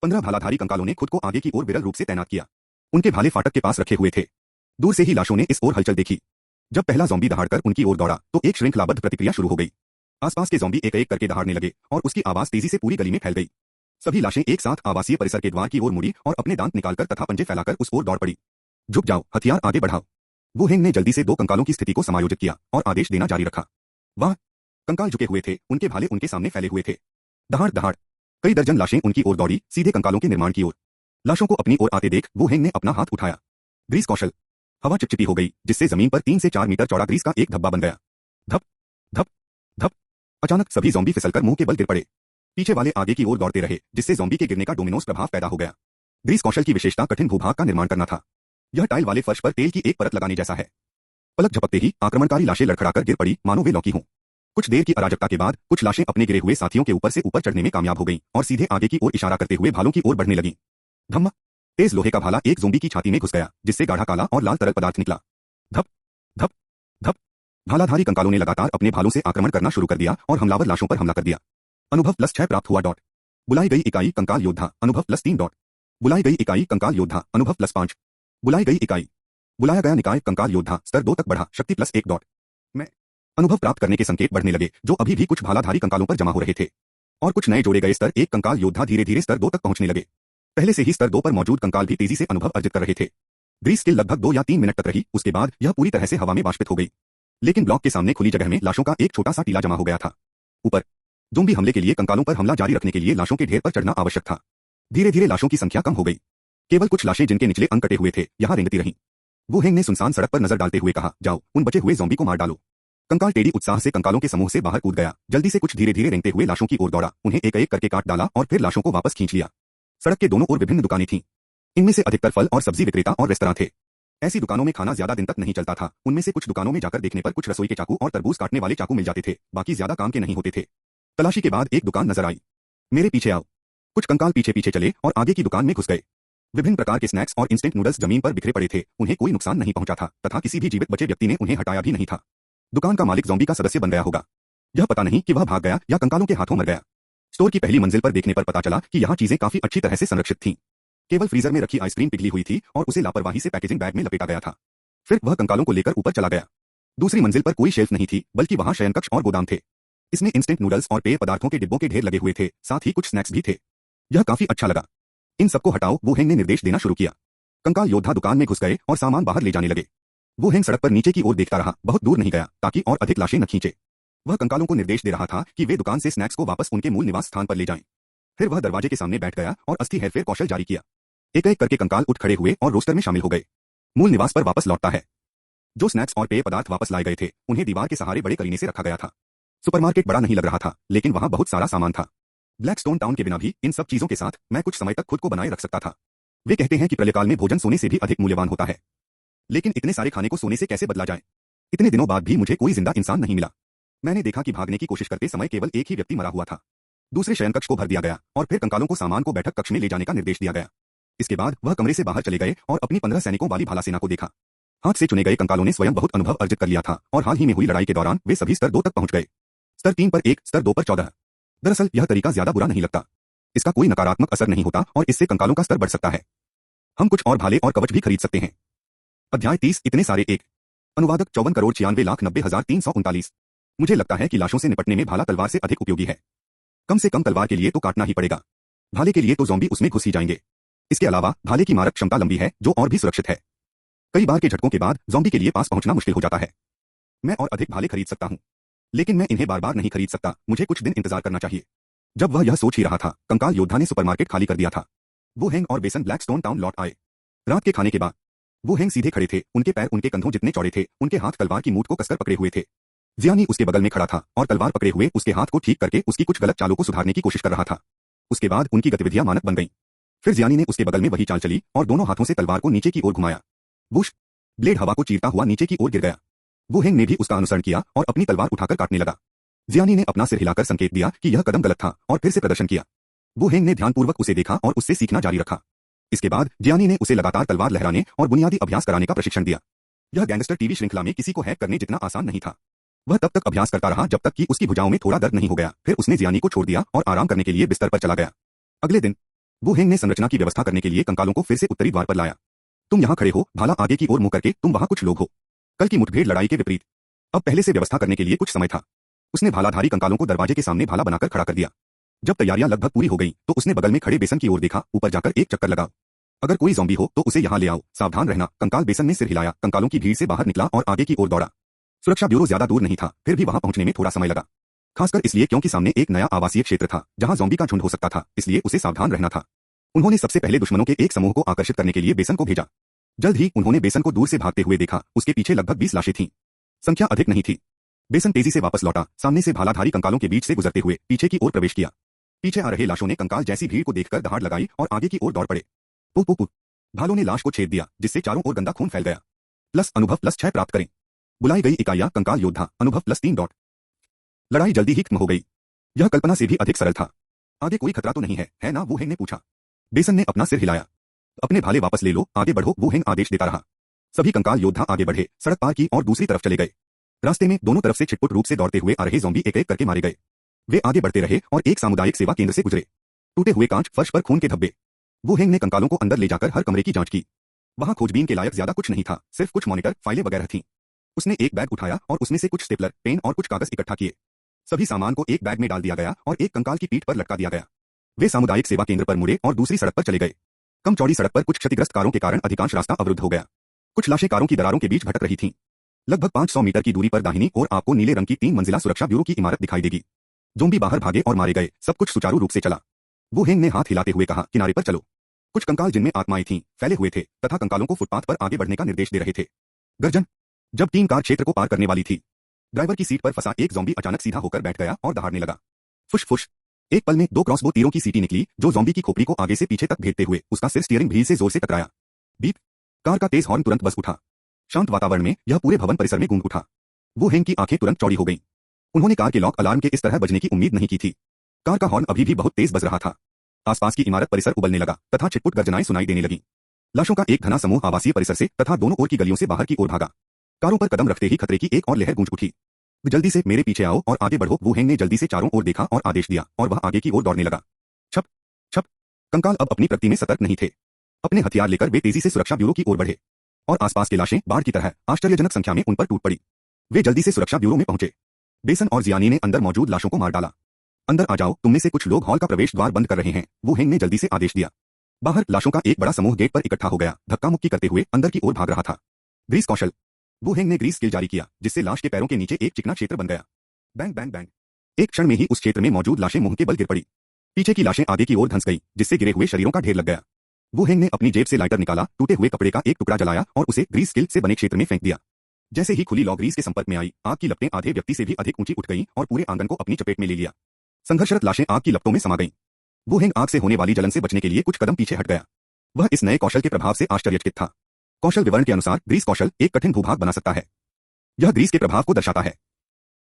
15 भालाधारी कंकालों ने खुद को आगे की ओर विरल रूप से तैनात किया। उनके भाले फाटक के पास रखे हुए थे। दूर से ही लाशों ने इस ओर हलचल देखी। जब पहला ज़ॉम्बी दहाड़कर उनकी ओर दौड़ा तो एक श्रृंखलाबद्ध प्रतिक्रिया शुरू हो गई। आसपास के ज़ॉम्बी एक एक करके दहाड़ने लगे और उसकी आवाज तेजी से पूरी गली में फैल गई। सभी लाशें एक साथ आवासीय परिसर के द्वार की ओर मुड़ी और अपने दांत निकालकर तथा पंजे फैलाकर उस ओर दौड़ पड़ी। झुक जाओ, हथियार आगे बढ़ाओ। वो हेंग ने जल्दी से 2 कंकालों की स्थिति को समायोजित किया और आदेश देना जारी रखा। वाह! कंकाल झुके हुए थे, उनके भाले उनके सामने फैले हुए थे। दहाड़ दहाड़, कई दर्जन लाशें उनकी ओर दौड़ी, सीधे कंकालों के निर्माण की ओर। लाशों को अपनी ओर आते देख वू हेंग ने अपना हाथ उठाया। ग्रीस कौशल। हवा चिपचिपी हो गई, जिससे जमीन पर 3 से 4 मीटर चौड़ा ग्रीस का एक धब्बा बन गया। धप धप धप। अचानक सभी ज़ॉम्बी फिसलकर मुंह के बल गिर पड़े। पीछे वाले आगे की ओर दौड़ते रहे, जिससे ज़ॉम्बी के गिरने का डोमिनोज प्रभाव पैदा हो गया। ग्रीस कौशल की विशेषता कठिन भूभाग का निर्माण करना था। यह टाइल वाले फर्श पर तेल की एक परत लगाने जैसा है। पलक झपकते ही आक्रमणकारी लाशें लड़खड़ाकर गिर पड़ी, मानो वे लौकी हों। कुछ देर की अराजकता के बाद कुछ लाशें अपने गिरे हुए साथियों के ऊपर से ऊपर चढ़ने में कामयाब हो गईं और सीधे आगे की ओर इशारा करते हुए भालों की ओर बढ़ने लगीं। धम्मा। तेज लोहे का भाला एक ज़ॉम्बी की छाती में घुस गया, जिससे गाढ़ा काला और लाल तरल पदार्थ निकला। धप धप धप। भालाधारी कंकालों ने लगातार अपने भालों से आक्रमण करना शुरू कर दिया और हमलावर लाशों पर हमला कर दिया। अनुभव +6 प्राप्त हुआ। बुलाई गई इकाई कंकाल योद्धा, अनुभव +3। बुलाई गई इकाई कंकाल योद्धा, अनुभव +5। बुलाई गई इकाई। बुलाया गया निकाय कंकाल योद्धा स्तर 2 तक बढ़ा, शक्ति +1। मैं अनुभव प्राप्त करने के संकेत बढ़ने लगे, जो अभी भी कुछ भालाधारी कंकालों पर जमा हो रहे थे। और कुछ नए जोड़े गए स्तर 1 कंकाल योद्धा धीरे धीरे स्तर 2 तक पहुंचने लगे। पहले से ही स्तर 2 पर मौजूद कंकाल भी तेजी से अनुभव अर्जित कर रहे थे। ग्रीस स्किल लगभग 2 या 3 मिनट तक रही, उसके बाद यह पूरी तरह से हवा में वाष्पित हो गई। लेकिन ब्लॉक के सामने खुली जगह में लाशों का एक छोटा सा टीला जमा हो गया था। ऊपर ज़ॉम्बी हमले के लिए कंकालों पर हमला जारी रखने के लिए लाशों के ढेर पर चढ़ना आवश्यक था। धीरे धीरे लाशों की संख्या कम हो गई। केवल कुछ लाशें जिनके निचले अंग कटे हुए थे यहां रेंगती रहीं। वू हेंग ने सुनसान सड़क पर नजर डालते हुए कहा, जाओ उन बचे हुए ज़ॉम्बी को मार डालो। कंकाल टेडी उत्साह से कंकालों के समूह से बाहर कूद गया, जल्दी से कुछ धीरे धीरे रेंगते हुए लाशों की ओर दौड़ा, उन्हें एक एक करके काट डाला और फिर लाशों को वापस खींच लिया। सड़क के दोनों ओर विभिन्न दुकानें थीं। इनमें से अधिकतर फल और सब्जी विक्रेता और रेस्तरां थे। ऐसी दुकानों में खाना ज्यादा दिन तक नहीं चलता था। उनमें से कुछ दुकानों में जाकर देखने पर कुछ रसोई के चाकू और तरबूज काटने वाले चाकू मिल जाते थे, बाकी ज्यादा काम के नहीं होते थे। तलाशी के बाद एक दुकान नजर आई। मेरे पीछे आओ। कुछ कंकाल पीछे पीछे चले और आगे की दुकान में घुस गए। विभिन्न प्रकार के स्नैक्स और इंस्टेंट नूडल्स जमीन पर बिखरे पड़े थे, उन्हें कोई नुकसान नहीं पहुंचा था तथा किसी भी जीवित बचे व्यक्ति ने उन्हें हटाया भी नहीं था। दुकान का मालिक ज़ॉम्बी का सदस्य बन गया होगा। यह पता नहीं कि वह भाग गया या कंकालों के हाथों मर गया। स्टोर की पहली मंजिल पर देखने पर पता चला कि यहाँ चीजें काफी अच्छी तरह से संरक्षित थीं। केवल फ्रीजर में रखी आइसक्रीम पिघली हुई थी और उसे लापरवाही से पैकेजिंग बैग में लपेटा गया था। फिर वह कंकालों को लेकर ऊपर चला गया। दूसरी मंजिल पर कोई शेल्फ नहीं थी, बल्कि वहां शयनकक्ष और गोदाम थे। इसमें इंस्टेंट नूडल्स और पेय पदार्थों के डिब्बों के ढेर लगे हुए थे, साथ ही कुछ स्नैक्स भी थे। यह काफी अच्छा लगा। इन सबको हटाओ, वू हेंग ने निर्देश देना शुरू किया। कंकाल योद्धा दुकान में घुस गए और सामान बाहर ले जाने लगे। वू हेंग सड़क पर नीचे की ओर देखता रहा, बहुत दूर नहीं गया ताकि और अधिक लाशें न खींचे। वह कंकालों को निर्देश दे रहा था कि वे दुकान से स्नैक्स को वापस उनके मूल निवास स्थान पर ले जाएं। फिर वह दरवाजे के सामने बैठ गया और अस्थि हेरफेर कौशल जारी किया। एक एक करके कंकाल उठ खड़े हुए और रोस्टर में शामिल हो गए। मूल निवास पर वापस लौटता है। जो स्नैक्स और पेय पदार्थ वापस लाए गए थे, उन्हें दीवार के सहारे बड़े करीने से रखा गया था। सुपरमार्केट बड़ा नहीं लग रहा था, लेकिन वहां बहुत सारा सामान था। ब्लैकस्टोन टाउन के बिना भी इन सब चीजों के साथ मैं कुछ समय तक खुद को बनाए रख सकता था। वे कहते हैं कि प्रलयकाल में भोजन सोने से भी अधिक मूल्यवान होता है। लेकिन इतने सारे खाने को सोने से कैसे बदला जाए? इतने दिनों बाद भी मुझे कोई जिंदा इंसान नहीं मिला। मैंने देखा कि भागने की कोशिश करते समय केवल एक ही व्यक्ति मरा हुआ था। दूसरे शयनकक्ष को भर दिया गया और फिर कंकालों को सामान को बैठक कक्ष में ले जाने का निर्देश दिया गया। इसके बाद वह कमरे से बाहर चले गए और अपनी 15 सैनिकों वाली भाला सेना को देखा। हाथ से चुने गए कंकालों ने स्वयं बहुत अनुभव अर्जित कर लिया था और हाल ही में हुई लड़ाई के दौरान वे सभी स्तर 2 तक पहुंच गए। स्तर 3 पर 1, स्तर 2 पर 14। दरअसल यह तरीका ज्यादा बुरा नहीं लगता। इसका कोई नकारात्मक असर नहीं होता और इससे कंकालों का स्तर बढ़ सकता है। हम कुछ और भाले और कवच भी खरीद सकते हैं। अध्याय 30 इतने सारे एक। अनुवादक 54,96,90,339। मुझे लगता है कि लाशों से निपटने में भाला तलवार से अधिक उपयोगी है। कम से कम तलवार के लिए तो काटना ही पड़ेगा। भाले के लिए तो ज़ॉम्बी उसमें घुस ही जाएंगे। इसके अलावा भाले की मारक क्षमता लंबी है, जो और भी सुरक्षित है। कई बार के झटकों के बाद ज़ॉम्बी के लिए पास पहुंचना मुश्किल हो जाता है। मैं और अधिक भाले खरीद सकता हूं, लेकिन मैं इन्हें बार बार नहीं खरीद सकता। मुझे कुछ दिन इंतजार करना चाहिए। जब वह यह सोच ही रहा था, कंकाल योद्धा ने सुपरमार्केट खाली कर दिया था। वू हेंग और बेसन ब्लैकस्टोन टाउन लौट आए। रात के खाने के बाद वू हेंग सीधे खड़े थे, उनके पैर उनके कंधों जितने चौड़े थे, उनके हाथ तलवार की मूठ को कसकर पकड़े हुए थे। जियानी उसके बगल में खड़ा था और तलवार पकड़े हुए उसके हाथ को ठीक करके उसकी कुछ गलत चालों को सुधारने की कोशिश कर रहा था। उसके बाद उनकी गतिविधियां मानक बन गईं। फिर जियानी ने उसके बगल में वही चाल चली और दोनों हाथों से तलवार को नीचे की ओर घुमाया। बुश! ब्लेड हवा को चीरता हुआ नीचे की ओर गिर गया। वू हेंग ने भी उसका अनुसरण किया और अपनी तलवार उठाकर काटने लगा। जियानी ने अपना सिर हिलाकर संकेत दिया कि यह कदम गलत था और फिर से प्रदर्शन किया। वू हेंग ने ध्यानपूर्वक उसे देखा और उससे सीखना जारी रखा। इसके बाद जियानी ने उसे लगातार तलवार लहराने और बुनियादी अभ्यास कराने का प्रशिक्षण दिया। यह गैंगस्टर टीवी श्रृंखला में किसी को हैक करने जितना आसान नहीं था। वह तब तक अभ्यास करता रहा जब तक कि उसकी भुजाओं में थोड़ा दर्द नहीं हो गया। फिर उसने जियानी को छोड़ दिया और आराम करने के लिए बिस्तर पर चला गया। अगले दिन वू हेंग ने संरचना की व्यवस्था करने के लिए कंकालों को फिर से उत्तरी द्वार पर लाया। तुम यहाँ खड़े हो, भाला आगे की ओर मुंह करके, तुम वहां कुछ लोग हो। कल की मुठभेड़ लड़ाई के विपरीत अब पहले से व्यवस्था करने के लिए कुछ समय था। उसने भालाधारी कंकालों को दरवाजे के सामने भाला बनाकर खड़ा कर दिया। जब तैयारियां लगभग पूरी हो गई तो उसने बगल में खड़े बेसन की ओर देखा। ऊपर जाकर एक चक्कर लगाओ। अगर कोई ज़ॉम्बी हो तो उसे यहाँ ले आओ, सावधान रहना। कंकाल बेसन ने सिर हिलाया, कंकालों की भीड़ से बाहर निकला और आगे की ओर दौड़ा। सुरक्षा ब्यूरो ज्यादा दूर नहीं था, फिर भी वहां पहुंचने में थोड़ा समय लगा। खासकर इसलिए क्योंकि सामने एक नया आवासीय क्षेत्र था जहां ज़ॉम्बी का झुंड हो सकता था, इसलिए उसे सावधान रहना था। उन्होंने सबसे पहले दुश्मनों के एक समूह को आकर्षित करने के लिए बेसन को भेजा। जल्द ही उन्होंने बेसन को दूर से भागते हुए देखा। उसके पीछे लगभग 20 लाशें थीं। संख्या अधिक नहीं थी। बेसन तेजी से वापस लौटा, सामने से भालाधारी कंकालों के बीच से गुजरते हुए पीछे की ओर प्रवेश किया। पीछे आ रहे लाशों ने कंकाल जैसी भीड़ को देखकर दहाड़ लगाई और आगे की ओर दौड़ पड़े। पु पु पु। भालों ने लाश को छेद दिया, जिससे चारों ओर गंदा खून फैल गया। प्लस अनुभव +6 प्राप्त करें। बुलाई गई इकाइयां कंकाल योद्धा अनुभव +3 डॉट। लड़ाई जल्दी ही खत्म हो गई। यह कल्पना से भी अधिक सरल था। आगे कोई खतरा तो नहीं है ना? वू हेंग ने पूछा। बेसन ने अपना सिर हिलाया। अपने भाले वापस ले लो, आगे बढ़ो, वू हेंग आदेश देता रहा। सभी कंकाल योद्धा आगे बढ़े, सड़क पार की और दूसरी तरफ चले गए। रास्ते में दोनों तरफ से छिटपुट रूप से दौड़ते हुए आ रहे ज़ॉम्बी एक एक करके मारे गए। वे आगे बढ़ते रहे और एक सामुदायिक सेवा केंद्र से गुजरे। टूटे हुए कांच, फर्श पर खून के धब्बे। वू हेंग ने कंकालों को अंदर ले जाकर हर कमरे की जांच की। वहां खोजबीन के लायक ज्यादा कुछ नहीं था, सिर्फ कुछ मॉनिटर, फाइलें वगैरह थीं। उसने एक बैग उठाया और उसमें से कुछ स्टेपलर, पेन और कुछ कागज इकट्ठा किए। सभी सामान को एक बैग में डाल दिया गया और एक कंकाल की पीठ पर लटका दिया गया। वे सामुदायिक सेवा केंद्र पर मुड़े और दूसरी सड़क पर चले गए। कम चौड़ी सड़क पर कुछ क्षतिग्रस्त कारों के कारण अधिकांश रास्ता अवरुद्ध हो गया। कुछ लाशें कारों की दरारों के बीच भटक रही थीं। लगभग 500 मीटर की दूरी पर दाहिनी ओर आपको नीले रंग की 3 मंजिला सुरक्षा ब्यूरो की इमारत दिखाई देगी। ज़ॉम्बी बाहर भागे और मारे गए, सब कुछ सुचारू रूप से चला। वू हेंग ने हाथ हिलाते हुए कहा, किनारे पर चलो। कुछ कंकाल जिनमें आत्माएं थीं, फैले हुए थे तथा कंकालों को फुटपाथ पर आगे बढ़ने का निर्देश दे रहे थे। गर्जन। जब टीम कार क्षेत्र को पार करने वाली थी, ड्राइवर की सीट पर फंसा एक ज़ॉम्बी अचानक सीधा होकर बैठ गया और दहाड़ने लगा। फुश फुश। एक पल में 2 क्रॉसबो तीरों की सीटी निकली, जो ज़ॉम्बी की खोपड़ी को आगे से पीछे तक भेजते हुए उसका सिर स्टीयरिंग व्हील से जोर से टकराया। बीप। कार का तेज हॉर्न तुरंत बज उठा। शांत वातावरण में यह पूरे भवन परिसर में गूंज उठा। वू हेंग की आंखें तुरंत चौड़ी हो गईं। उन्होंने कार के लॉक अलार्म के इस तरह बजने की उम्मीद नहीं की थी। कार का हॉर्न अभी भी बहुत तेज बज रहा था। आसपास की इमारत परिसर उबलने लगा तथा छिटपुट गर्जनाएं सुनाई देने लगीं। लाशों का एक घना समूह आवासीय परिसर से तथा दोनों ओर की गलियों से बाहर की ओर भागा। कारों पर कदम रखते ही खतरे की एक और लहर गूंज उठी। जल्दी से मेरे पीछे आओ और आगे बढ़ो। वू हेंग ने जल्दी से चारों ओर देखा और आदेश दिया और वह आगे की ओर दौड़ने लगा। छप छप। कंकाल अब अपनी प्रगति में सतर्क नहीं थे। अपने हथियार लेकर वे तेजी से सुरक्षा ब्यूरो की ओर बढ़े और आसपास की लाशें बाढ़ की तरह आश्चर्यजनक संख्या में उन पर टूट पड़ी। वे जल्दी से सुरक्षा ब्यूरो में पहुंचे। बेसन और जियानी ने अंदर मौजूद लाशों को मार डाला। अंदर आ जाओ, तुम में से कुछ लोग हॉल का प्रवेश द्वार बंद कर रहे हैं, वू हेंग ने जल्दी से आदेश दिया। बाहर लाशों का एक बड़ा समूह गेट पर इकट्ठा हो गया, धक्का मुक्की करते हुए अंदर की ओर भाग रहा था। ग्रीस कौशल। वू हेंग ने ग्रीस स्किल जारी किया, जिससे लाश के पैरों के नीचे एक चिकना क्षेत्र बन गया। Bang bang bang. एक क्षण में ही उस क्षेत्र में मौजूद लाशें मुंह के बल गिर पड़ी। पीछे की लाशें आगे की ओर धंस गई, जिससे गिरे हुए शरीरों का ढेर लग गया। वू हेंग ने अपनी जेब से लाइटर निकाला, टूटे हुए कपड़े का एक टुकड़ा जलाया और उसे ग्रीस स्किल से बने क्षेत्र में फेंक दिया। जैसे ही खुली लौ ग्रीस के संपर्क में आई, आग की लपटें आधे व्यक्ति से भी अधिक ऊंची उठ गईं और पूरे आंगन को अपनी चपेट में ले लिया। संघर्षरत लाशें आग की लपटों में समा गईं। वू हेंग आग से होने वाली जलन से बचने के लिए कुछ कदम पीछे हट गया। वह इस नए कौशल के प्रभाव से आश्चर्यचकित था। कौशल विवरण के अनुसार ग्रीस कौशल एक कठिन भूभाग बना सकता है। यह ग्रीस के प्रभाव को दर्शाता है।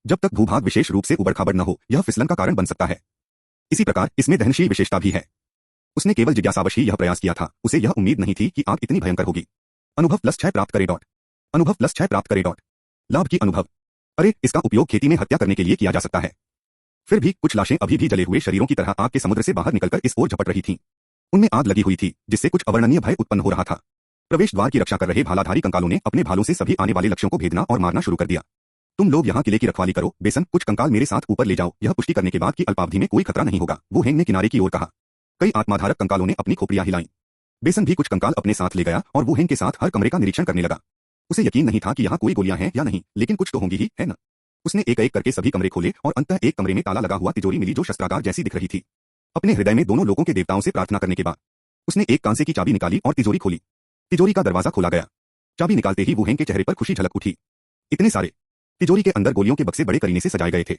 जब तक भूभाग विशेष रूप से उबड़-खाबड़ न हो, यह फिसलन का कारण बन सकता है। इसी प्रकार इसमें दहनशील विशेषता भी है। उसने केवल जिज्ञासावश ही यह प्रयास किया था, उसे यह उम्मीद नहीं थी कि आग इतनी भयंकर होगी। अनुभव +6 प्राप्त करें डॉट। अनुभव +6 प्राप्त करें डॉट। लाभ की अनुभव। अरे, इसका उपयोग खेती में हत्या करने के लिए किया जा सकता है। फिर भी कुछ लाशें अभी भी जले हुए शरीरों की तरह आग के समुद्र से बाहर निकलकर इस ओर झपट रही थीं। उनमें आग लगी हुई थी, जिससे कुछ अवर्णनीय भय उत्पन्न हो रहा था। प्रवेश द्वार की रक्षा कर रहे भालाधारी कंकालों ने अपने भालों से सभी आने वाले लक्ष्यों को भेदना और मारना शुरू कर दिया। तुम लोग यहाँ किले की रखवाली करो, बेसन कुछ कंकाल मेरे साथ ऊपर ले जाओ, यह पुष्टि करने के बाद कि अल्पावधि में कोई खतरा नहीं होगा, वू हेंग ने किनारे की ओर कहा। कई आत्माधारक कंकालों ने अपनी खोपड़ियां हिलाईं। बेसन भी कुछ कंकाल अपने साथ ले गया और वू हेंग के साथ हर कमरे का निरीक्षण करने लगा। उसे यकीन नहीं था कि यहाँ कोई गोलियां हैं या नहीं, लेकिन कुछ तो होंगी ही, है न? उसने एक एक करके सभी कमरे खोले और अंततः एक कमरे में ताला लगा हुआ तिजोरी मिली जो शस्त्रागार जैसी दिख रही थी। अपने हृदय में दोनों लोगों के देवताओं से प्रार्थना करने के बाद उसने एक कांसे की चाबी निकाली और तिजोरी खोली। तिजोरी का दरवाजा खोला गया। चाबी निकालते ही वू हेंग के चेहरे पर खुशी झलक उठी। इतने सारे। तिजोरी के अंदर गोलियों के बक्से बड़े करीने से सजाए गए थे।